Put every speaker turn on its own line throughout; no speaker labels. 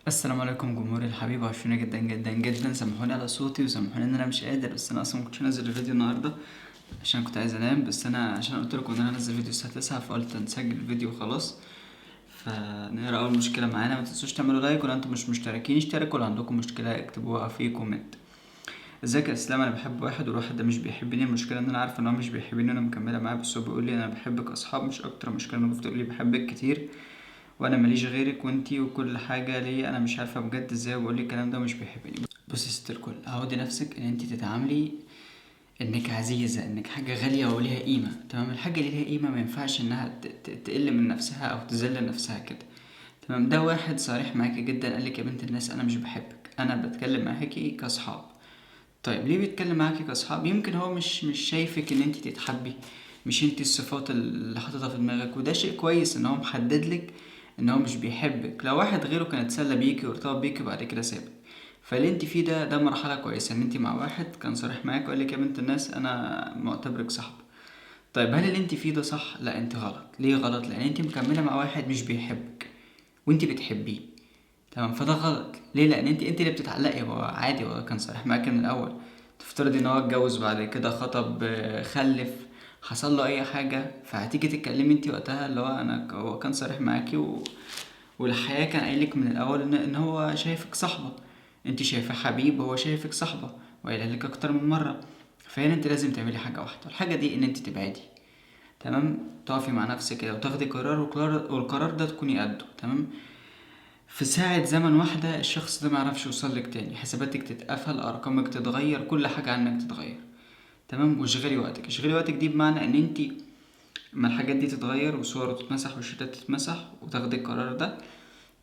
السلام عليكم جمهوري الحبيب، وحشوني جدا جدا جدا. سامحوني على صوتي وسامحوني ان انا مش قادر، بس انا اصلا مكنتش انزل الفيديو النهارده عشان كنت عايز انام. بس انا عشان قلت لكم ان انا هنزل فيديو الساعه 9 فقلت نسجل الفيديو وخلاص. فنقرا اول مشكله معانا. ما تنسوش تعملوا لايك، ولو انتم مش مشتركين اشتركوا، ولو عندكم مشكله اكتبوها في كومنت. ازيك يا اسلام؟ انا بحب واحد والواحد ده مش بيحبني. المشكله ان انا عارفه ان هو مش بيحبني وانا مكمله معاه، بس هو بيقول لي انا بحبك اصحاب مش اكتر. المشكله انه بيفضل يقول لي بحبك كتير وانا ماليش غيرك وانتي وكل حاجه ليا. انا مش عارفه بجد ازاي بقول لي الكلام ده ومش بيحبني. بصي يا ست الكل، عودي نفسك ان انتي تتعاملي انك عزيزه، انك حاجه غاليه وليها قيمه. تمام؟ الحاجه اللي ليها قيمه ما ينفعش انها تقل من نفسها او تذل نفسها كده. تمام؟ ده واحد صريح معاكي جدا قالك يا بنت الناس انا مش بحبك، انا بتكلم معاكي كاصحاب. طيب ليه بيتكلم معاكي كاصحاب؟ يمكن هو مش شايفك ان انتي تتحبي، مش انتي الصفات اللي حاططها في دماغك، وده شيء كويس ان هو محدد لك ان هو مش بيحبك. لو واحد غيره كان اتسلى بيكي وارتبط بيكي وبعد كده سابك. فاللي انت فيه ده مرحلة كويسة، ان انت مع واحد كان صريح معاك وقال لك يا بنت الناس انا معتبرك صاحب. طيب هل اللي انت فيه ده صح؟ لا، انت غلط. ليه غلط؟ لان انت مكملة مع واحد مش بيحبك وانت بتحبيه. تمام؟ فده غلط. ليه؟ لان انت اللي بتتعلقي. هو عادي، هو كان صريح معاك من الاول. تفترض ان هو اتجوز بعد كده، خطب، خلف، حصل له اي حاجة، فهتيجي تتكلمي انت وقتها اللي هو هو كان صريح معاكي والحياة كان قايلك من الأول إن هو شايفك صاحبة. انت شايفة حبيب، هو شايفك صاحبة، وقايلها لك أكتر من مرة. فهنا انت لازم تعملي حاجة واحدة، الحاجة دي إن انت تبعدي. تمام؟ تقفي مع نفسك كده وتاخدي قرار، والقرار ده تكوني قده. تمام؟ في ساعة زمن واحدة الشخص ده معرفش يوصلك تاني، حساباتك تتقفل، أرقامك تتغير، كل حاجة عنك تتغير. تمام؟ واشغلي وقتك. اشغلي وقتك دي بمعنى ان انت اما الحاجات دي تتغير وصوره تتمسح والشتات تتمسح وتاخدي القرار ده،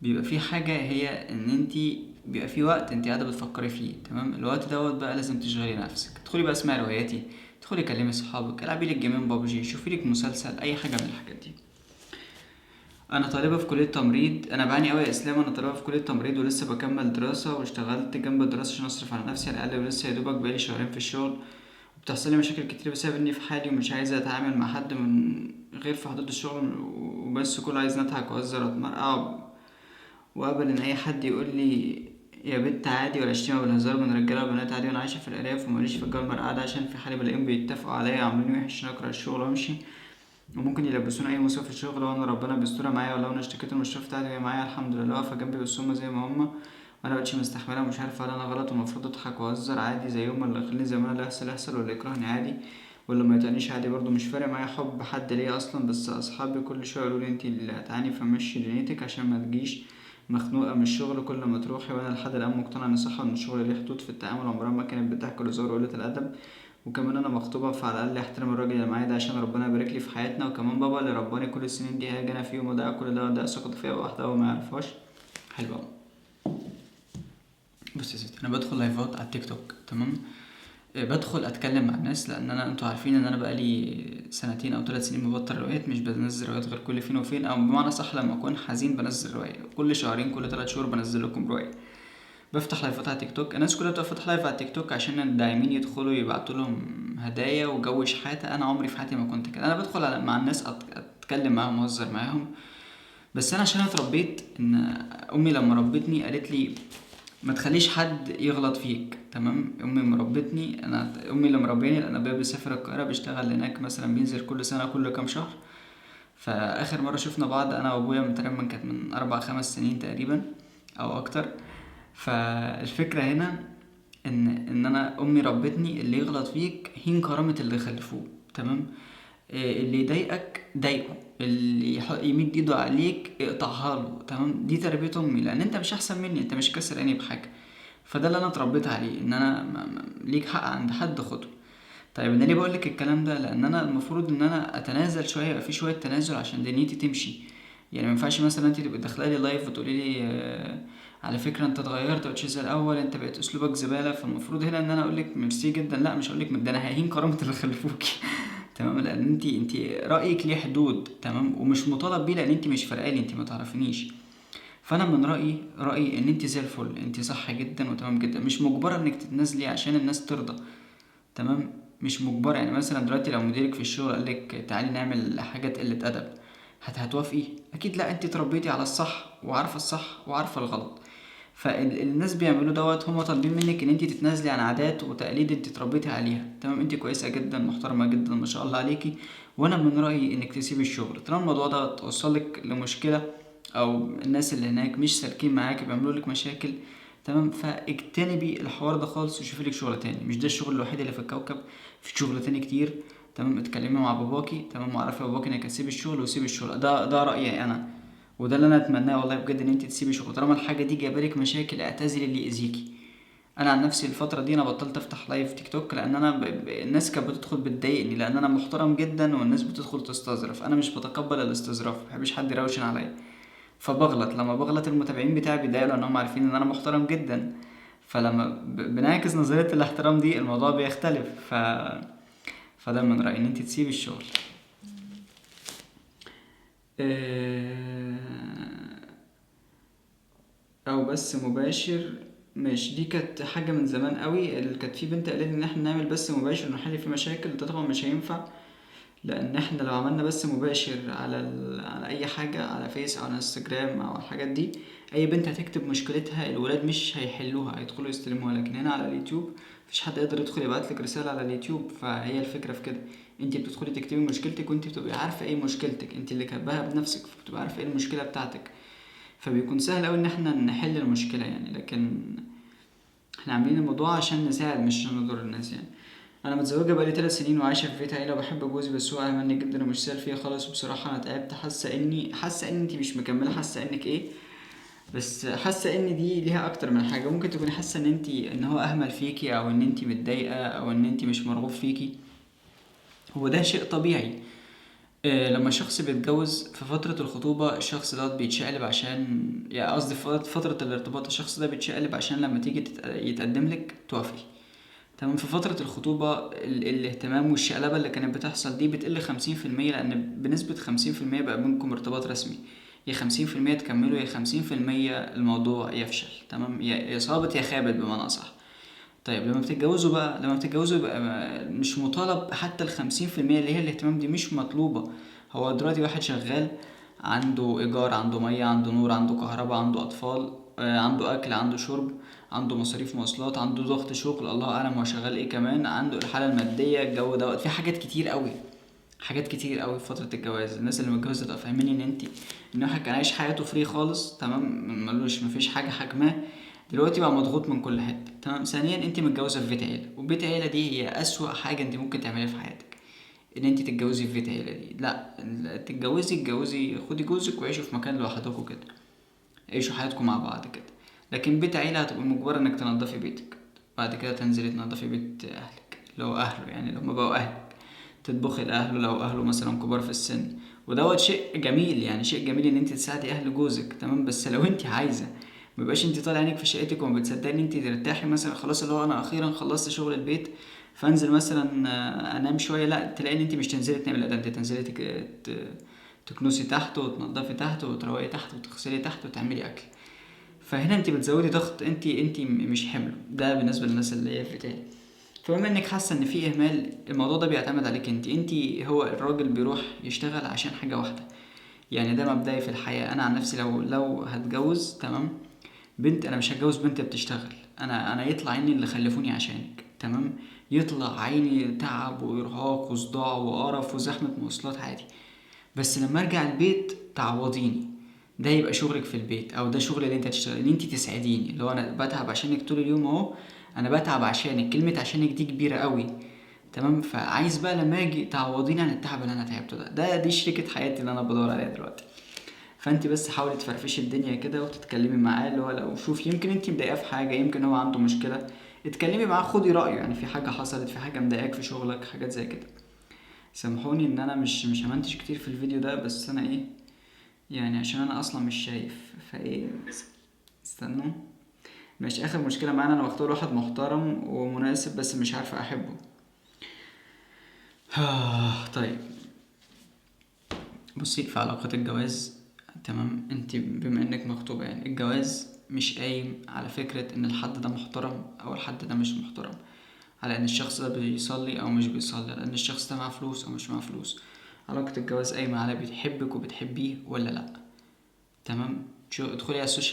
بيبقى في حاجة هي ان انتي بيبقى في وقت انتي قاعدة بتفكري فيه. تمام؟ الوقت دوت بقى لازم تشغلي نفسك، تدخلي بقى اسمعي رواياتي، تدخلي كلمي صحابك، العبي لك جيمين بابجي، شوفي لك مسلسل، اي حاجة من الحاجات دي. انا طالبة في كلية تمريض. انا بعاني قوي يا اسلام، انا طالبة في كلية تمريض ولسه بكمل دراسة، واشتغلت جنب الدراسة عشان اصرف على نفسي على الاقل، ولسه يا دوبك بقالي شهرين في الشغل. وبتحصل لي مشاكل كتير بسبب اني في حالي ومش عايزة اتعامل مع حد من غير في حدود الشغل وبس. كله عايز نضحك واهزر واتمرقع وقبل ان اي حد يقول لي يا بنت عادي، ولا شتيمه بالهزار من رجاله وبنات عادي، وانا عايشه في الارياف وماليش في الجو المرقعه ده. عشان في حالي بلاقيهم بيتفقوا عليا عاملين وحش عشان اكره الشغل وامشي، وممكن يلبسوني اي مصيبه في الشغل، وانا ربنا بيسترها معايا. ولو انا اشتكيت من الشغل بتاعتي وهي معايا الحمد لله واقفه جنبي، بس هما زي ما هما. وانا مبقتش مستحملها ومش عارف هل انا غلط ومفروض اضحك واهزر عادي زيهم، ولا اخليني زي ما انا، اللي يحصل يحصل، واللي يكرهني عادي ولا ما يتعنيش عادي برضه. مش فارق معايا حب حد ليا اصلا، بس اصحابي كل شويه يقولوا لي انتي اللي هتعاني فمشي دنيتك عشان ما تجيش مخنوقه من الشغل كل ما تروحي. وانا لحد الان مقتنع ان صح ان الشغل ليه حدود في التعامل، عمرها ما كانت بالضحك والهزار وقله الادب. وكمان انا مخطوبه، فعلى الاقل احترم الراجل اللي معايا ده عشان ربنا يبارك لي في حياتنا. وكمان بابا اللي رباني كل السنين دي هيجي انا في يوم وضيع كل ده، وده سقط فيا واحده هو ما يعرفهاش. حلو أوي. بص يا ستي، انا بدخل لايفات على التيك توك. تمام؟ بدخل اتكلم مع الناس، لان انتوا عارفين ان انا بقالي سنتين او 3 سنين مبطل روايات، مش بنزل روايات غير كل فين وفين، او بمعنى صح لما اكون حزين بنزل روايه. كل شهرين كل 3 شهور بنزل لكم روايه. بفتح لايفات على تيك توك. الناس كلها بتفتح لايف على تيك توك عشان الداعمين يدخلوا يبعتوا لهم هدايا وجو شحاته. انا عمري في حياتي ما كنت كده. انا بدخل مع الناس اتكلم معاهم واهزر معاهم. بس انا عشان اتربيت ان امي لما ربتني قالت لي ما تخليش حد يغلط فيك. تمام؟ امي مربتني، امي اللي مربيني، لان ابويا بيسافر القاهره بيشتغل هناك، مثلا بينزل كل سنه كل كام شهر. فاخر مره شفنا بعض انا وابويا من تقريبا كانت من 4 5 سنين تقريبا او اكتر. فالفكره هنا ان انا امي ربتني اللي يغلط فيك هين كرامه اللي خلفوه. تمام؟ اللي يضايقك ضايقه، اللي يمد ايده عليك اقطعها له. تمام؟ دي تربيه امي، لان انت مش احسن مني، انت مش كسر عيني بحاجه. فده اللي انا اتربيت عليه، ان انا ليك حق عند حد خده. طيب انا ليه بقول لك الكلام ده؟ لان انا المفروض ان انا اتنازل شويه، يبقى في شويه تنازل عشان دنيتي تمشي. يعني ما ينفعش مثلا انت تبقي داخله لي لايف وتقولي لي على فكره انت اتغيرت، مبقتش زي الاول، انت بقيت اسلوبك زباله. فالمفروض هنا ان انا اقول لك ميرسي جدا. لا، مش هقول لك ده انا ههين كرامه اللي خلفوكي. تمام؟ لان انت رايك ليه حدود. تمام؟ ومش مطالب بيه، لان انت مش فارقالي، انت ما تعرفنيش. فانا من رايي ان انت زي الفل، انت صح جدا وتمام جدا. مش مجبره انك تتنازلي عشان الناس ترضى. تمام؟ مش مجبره. يعني مثلا دلوقتي لو مديرك في الشغل قالك تعالي نعمل حاجات قله ادب، هتوافقي؟ اكيد لا. انت اتربيتي على الصح وعارفه الصح وعارفه الغلط. فالناس بيعملوا دوت، هم طالبين منك ان انت تتنازلي عن عادات وتقاليد انت اتربيتي عليها. تمام، انت كويسه جدا، محترمه جدا، ما شاء الله عليكي، وانا من رايي انك تسيبي الشغل طالما الموضوع ده توصلك لمشكله، او الناس اللي هناك مش سالكين معاكي بيعملوا لك مشاكل. تمام، فاجتنبي الحوار ده خالص وشوفي لك شغل تاني. مش ده الشغل الوحيد اللي في الكوكب، في شغل تاني كتير. تمام، اتكلمي مع باباكي، تمام، وعرفي باباكي انك هتسيبي الشغل وسيبي الشغل. ده رايي انا، وده اللي انا اتمناه والله بجد، ان انت تسيبي شغل طالما الحاجه دي جايبالك مشاكل. اعتزلي اللي يأذيكي. انا عن نفسي الفتره دي انا بطلت افتح لايف تيك توك، لان انا الناس كانت بتدخل بتضايقني، لان انا محترم جدا والناس بتدخل تستظرف. انا مش بتقبل الاستظراف، مبحبش حد يروشن عليا. فبغلط، لما بغلط المتابعين بتاعي بيتضايقوا لان هم عارفين ان انا محترم جدا. فلما بنعكس نظريه الاحترام دي الموضوع بيختلف. فده من رايي ان انت تسيبي الشغل. آه، او بث مباشر. ماشي، دي كانت حاجة من زمان قوي، اللي كانت في بنت قالت ان احنا نعمل بث مباشر ونحل فيه مشاكل. ده طبعا مش هينفع، لان احنا لو عملنا بث مباشر على اي حاجة، على فيس او على انستجرام او الحاجات دي، اي بنت هتكتب مشكلتها الولاد مش هيحلوها، هيدخلوا يستلموها. لكن هنا على اليوتيوب مفيش حد يقدر يدخل يبعتلك رسالة على اليوتيوب. فهي الفكرة في كده، انت بتدخلي تكتبي مشكلتك وانت بتبقي عارفة ايه مشكلتك، انت اللي كاتباها بنفسك، فبتبقي عارفة ايه المشكلة بتاعتك. فبيكون سهل اوي ان احنا نحل المشكلة يعني. لكن احنا عاملين الموضوع عشان نساعد مش عشان نضر الناس يعني. انا متزوجه بقالي 3 سنين وعايشه في بيت عيله وبحب جوزي، بس هو اهملني جدا ومش سال فيا خالص. وبصراحه انا تعبت، حاسه ان انتي مش مكمله، حاسه انك ايه، بس حاسه ان دي ليها اكتر من حاجه. ممكن تكوني حاسه ان هو اهمل فيكي، او ان انتي متضايقه، او ان انتي مش مرغوب فيكي. هو ده شيء طبيعي. لما شخص بيتجوز في فترة الخطوبة، الشخص ده بيتشقلب عشان، يعني قصدي في فترة الارتباط الشخص ده بيتشقلب عشان لما تيجي يتقدم لك توافقي. تمام، في فترة الخطوبة الاهتمام والشقلبة اللي كانت بتحصل دي بتقل 50%، لأن بنسبة 50% بقى بينكم ارتباط رسمي. يا 50% تكملوا، يا 50% الموضوع يفشل. تمام، يا صابت يا خابت بمعنى أصح. طيب لما بتتجوزوا يبقى مش مطالب حتى 50% اللي هي الاهتمام دي، مش مطلوبة. هو دلوقتي واحد شغال، عنده إيجار، عنده مية، عنده نور، عنده كهرباء، عنده أطفال، عنده أكل، عنده شرب، عنده مصاريف مواصلات، عنده ضغط شغل، الله أعلم هو شغال إيه كمان، عنده الحالة المادية، الجو دوت، في حاجات كتير قوي. حاجات كتير قوي في فترة الجواز. الناس اللي متجوزة تبقى فاهمين ان واحد كان عايش حياته فري خالص، تمام، مفيش حاجة حاكماه. دلوقتي بقى مضغوط من كل حتة. تمام، ثانيا انت متجوزة في بيت عيلة، وبيت عيلة دي هي اسوأ حاجة انت ممكن تعمليها في حياتك. ان انت تتجوزي في بيت عيلة دي، لا، اتجوزي خدي جوزك وعيشوا في مكان لوحدكم كده، عيشوا حياتكم مع بعض كده. لكن بيت عيلة هتبقى مجبرة انك تنضفي بيتك، بعد كده تنزلي تنضفي بيت اهلك، لو اهله يعني، لو ما بقوا اهلك، تطبخي لاهله لو اهله مثلا كبار في السن. ودوت شيء جميل، يعني شيء جميل ان انت تساعدي اهل جوزك. تمام، بس لو انت عايزه ما يبقاش انت طالع عينك في شقتك وما بتصدقي ان انت ترتاحي مثلا، خلاص اللي هو انا اخيرا خلصت شغل البيت فانزل مثلا انام شويه، لا، تلاقي ان انت مش تنزلي تنامي، لا، ده انت تنزلي تكنسي تحت وتنضفي تحت وتروقي تحت وتغسلي تحت وتعملي اكل. فهنا انت بتزودي ضغط، انت مش حمل. ده بالنسبه للناس اللي هي في تاني. فبما انك حاسه ان في اهمال، الموضوع ده بيعتمد عليك انت. هو الراجل بيروح يشتغل عشان حاجه واحده، يعني ده مبدئي في الحياه. انا عن نفسي لو هتجوز، تمام، بنت، انا مش هتجوز بنت بتشتغل. انا يطلع عيني اللي خلفوني عشانك. تمام، يطلع عيني تعب وارهاق وصداع وقرف وزحمه مواصلات عادي، بس لما ارجع البيت تعوضيني. ده يبقى شغلك في البيت، او ده شغل اللي انت تشتغل، ان انت تسعديني، اللي هو انا بتعب عشانك طول اليوم اهو، انا بتعب عشانك. كلمة عشانك دي كبيرة قوي. تمام، فعايز بقى لما اجي تعوضيني عن التعب اللي انا تعبته دي شريكة حياتي اللي انا بدور عليها دلوقتي. فانت بس حاولي تفرفشي الدنيا كده وتتكلمي معاه، اللي هو لو شوف يمكن انت مضايقاه في حاجة، يمكن هو عنده مشكلة، اتكلمي معاه، خدي رأيه، يعني في حاجة حصلت، في حاجة مضايقاك في شغلك، حاجات زي كده. سامحوني ان انا مش همنتج كتير في الفيديو ده، بس انا ايه، يعني عشان انا اصلا مش شايف فايه. استنوا، مش اخر مشكله معانا، انا بختار واحد محترم ومناسب بس مش عارفه احبه. طيب، بصي، في علاقة الجواز، تمام، انت بما انك مخطوبة، يعني الجواز مش قايم على فكرة ان الحد ده محترم او الحد ده مش محترم، على ان الشخص ده بيصلي او مش بيصلي، على ان الشخص ده معاه فلوس او مش معاه فلوس. علاقة الجواز قايمة على بتحبك وبتحبيه ولا لا. تمام، ادخلي على السوشيال